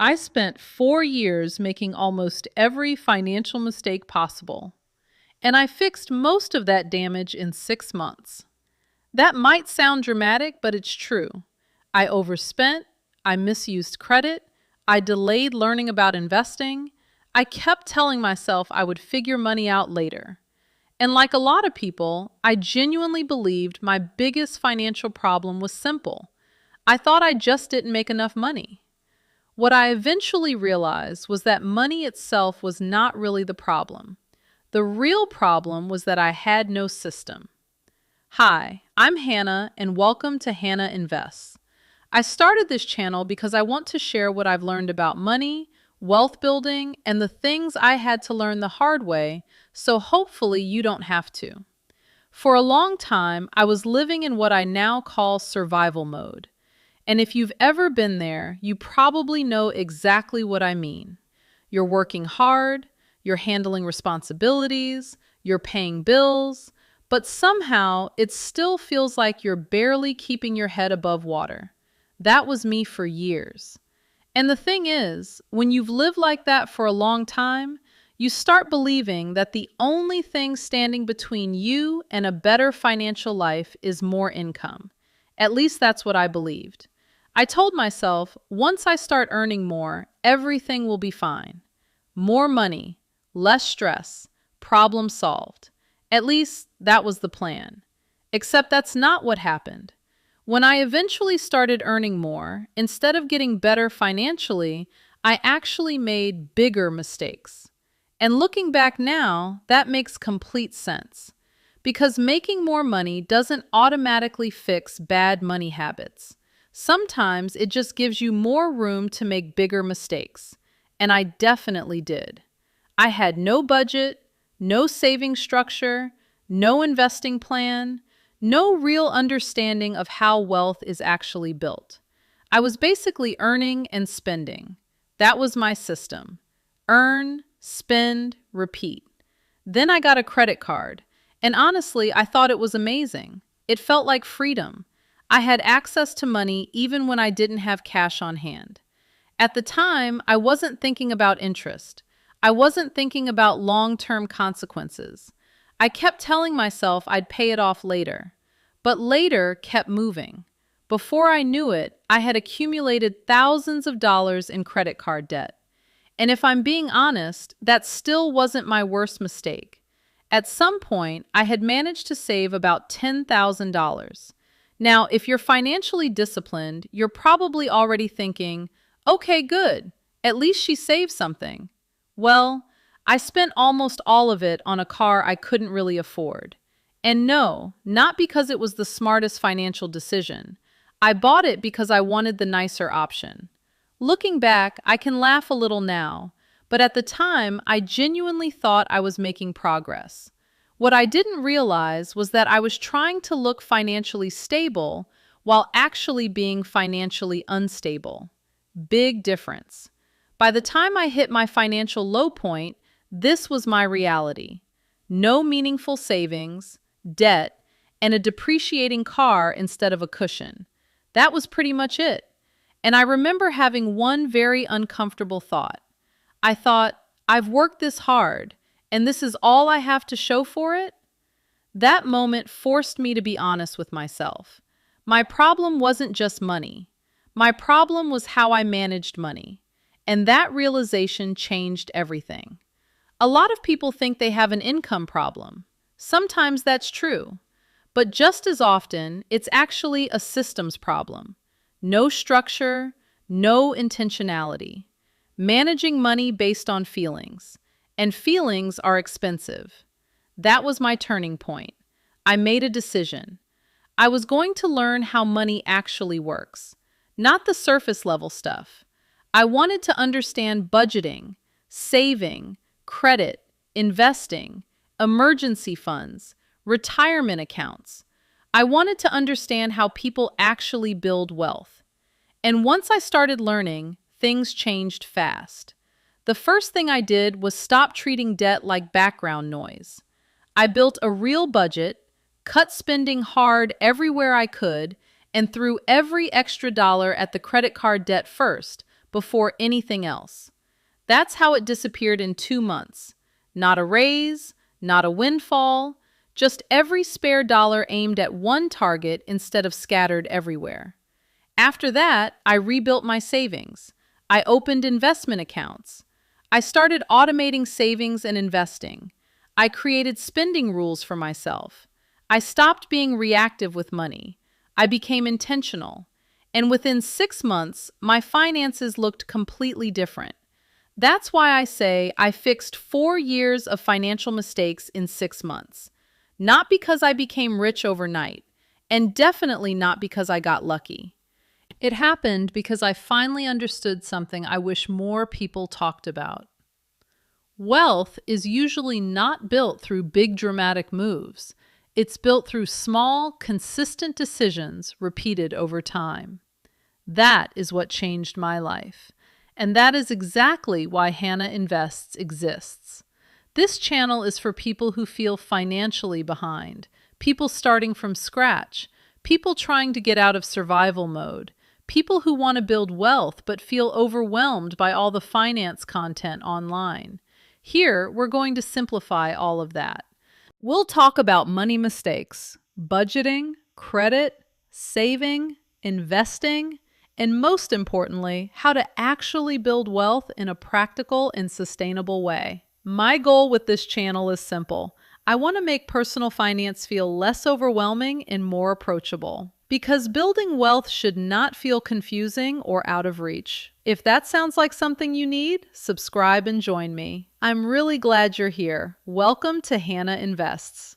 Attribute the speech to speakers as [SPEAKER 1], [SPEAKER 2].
[SPEAKER 1] I spent 4 years making almost every financial mistake possible, and I fixed most of that damage in 6 months. That might sound dramatic, but it's true. I overspent, I misused credit, I delayed learning about investing, I kept telling myself I would figure money out later. And like a lot of people, I genuinely believed my biggest financial problem was simple. I thought I just didn't make enough money. What I eventually realized was that money itself was not really the problem. The real problem was that I had no system. Hi, I'm Hannah, and welcome to Hannah Invests. I started this channel because I want to share what I've learned about money, wealth building, and the things I had to learn the hard way, so hopefully you don't have to. For a long time, I was living in what I now call survival mode. And if you've ever been there, you probably know exactly what I mean. You're working hard, you're handling responsibilities, you're paying bills, but somehow it still feels like you're barely keeping your head above water. That was me for years. And the thing is, when you've lived like that for a long time, you start believing that the only thing standing between you and a better financial life is more income. At least that's what I believed. I told myself, once I start earning more, everything will be fine. More money, less stress, problem solved. At least that was the plan. Except that's not what happened. When I eventually started earning more, instead of getting better financially, I actually made bigger mistakes. And looking back now, that makes complete sense. Because making more money doesn't automatically fix bad money habits. Sometimes it just gives you more room to make bigger mistakes. And I definitely did. I had no budget, no saving structure, no investing plan, no real understanding of how wealth is actually built. I was basically earning and spending. That was my system. Earn, spend, repeat. Then I got a credit card. And honestly, I thought it was amazing. It felt like freedom. I had access to money even when I didn't have cash on hand. At the time, I wasn't thinking about interest. I wasn't thinking about long-term consequences. I kept telling myself I'd pay it off later. But later kept moving. Before I knew it, I had accumulated thousands of dollars in credit card debt. And if I'm being honest, that still wasn't my worst mistake. At some point, I had managed to save about $10,000. Now, if you're financially disciplined, you're probably already thinking, okay, good. At least she saved something. Well, I spent almost all of it on a car I couldn't really afford. And no, not because it was the smartest financial decision. I bought it because I wanted the nicer option. Looking back, I can laugh a little now, but at the time, I genuinely thought I was making progress. What I didn't realize was that I was trying to look financially stable while actually being financially unstable. Big difference. By the time I hit my financial low point, this was my reality. No meaningful savings, debt, and a depreciating car instead of a cushion. That was pretty much it. And I remember having one very uncomfortable thought. I thought, I've worked this hard, and this is all I have to show for it? That moment forced me to be honest with myself. My problem wasn't just money. My problem was how I managed money. And that realization changed everything. A lot of people think they have an income problem. Sometimes that's true. But just as often, it's actually a systems problem. No structure, no intentionality. Managing money based on feelings. And feelings are expensive. That was my turning point. I made a decision. I was going to learn how money actually works, not the surface level stuff. I wanted to understand budgeting, saving, credit, investing, emergency funds, retirement accounts. I wanted to understand how people actually build wealth. And once I started learning, things changed fast. The first thing I did was stop treating debt like background noise. I built a real budget, cut spending hard everywhere I could, and threw every extra dollar at the credit card debt first, before anything else. That's how it disappeared in 2 months. Not a raise, not a windfall, just every spare dollar aimed at one target instead of scattered everywhere. After that, I rebuilt my savings. I opened investment accounts. I started automating savings and investing. I created spending rules for myself. I stopped being reactive with money. I became intentional. And within 6 months, my finances looked completely different. That's why I say I fixed 4 years of financial mistakes in 6 months. Not because I became rich overnight, and definitely not because I got lucky. It happened because I finally understood something I wish more people talked about. Wealth is usually not built through big dramatic moves. It's built through small, consistent decisions repeated over time. That is what changed my life. And that is exactly why Hannah Invests exists. This channel is for people who feel financially behind, people starting from scratch, people trying to get out of survival mode, people who want to build wealth but feel overwhelmed by all the finance content online. Here, we're going to simplify all of that. We'll talk about money mistakes, budgeting, credit, saving, investing, and most importantly, how to actually build wealth in a practical and sustainable way. My goal with this channel is simple. I want to make personal finance feel less overwhelming and more approachable. Because building wealth should not feel confusing or out of reach. If that sounds like something you need, subscribe and join me. I'm really glad you're here. Welcome to Hannah Invests.